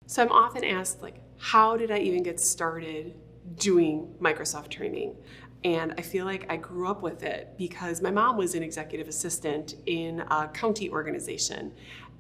So I'm often asked, like, how did I even get started doing Microsoft training? And I feel like I grew up with it because my mom was an executive assistant in a county organization.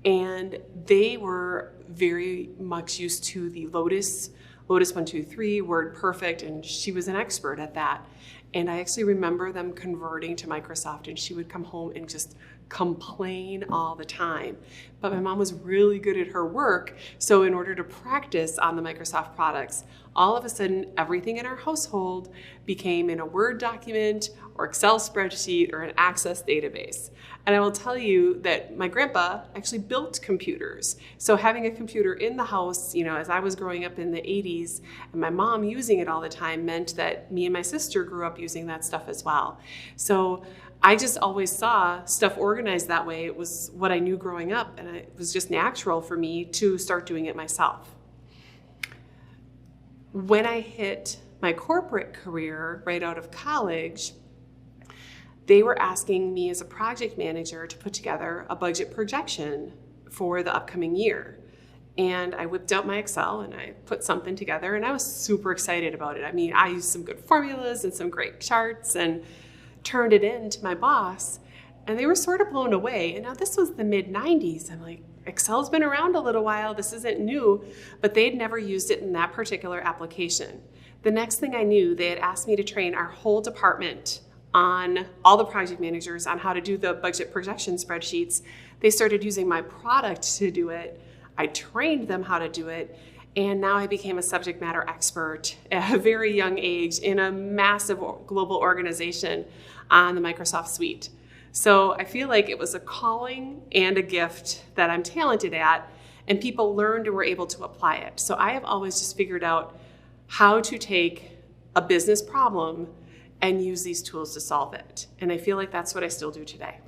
And they were very much used to the Lotus 123, Word Perfect, and she was an expert at that. And I actually remember them converting to Microsoft, and she would come home and just complain all the time. But my mom was really good at her work, so in order to practice on the Microsoft products, all of a sudden everything in our household became in a Word document or Excel spreadsheet or an Access database. And I will tell you that my grandpa actually built computers. So having a computer in the house, as I was growing up in the 80s and my mom using it all the time meant that me and my sister grew up using that stuff as well. So I just always saw stuff organized that way. It was what I knew growing up, and it was just natural for me to start doing it myself. When I hit my corporate career right out of college, they were asking me as a project manager to put together a budget projection for the upcoming year. And I whipped out my Excel and I put something together, and I was super excited about it. I mean, I used some good formulas and some great charts and turned it in to my boss, and they were sort of blown away. And now this was the mid-90s. I'm like, Excel's been around a little while, this isn't new, but they had never used it in that particular application. The next thing I knew, they had asked me to train our whole department on all the project managers on how to do the budget projection spreadsheets. They started using my product to do it. I trained them how to do it, and now I became a subject matter expert at a very young age in a massive global organization on the Microsoft suite. So I feel like it was a calling and a gift that I'm talented at, and people learned and were able to apply it. So I have always just figured out how to take a business problem and use these tools to solve it. And I feel like that's what I still do today.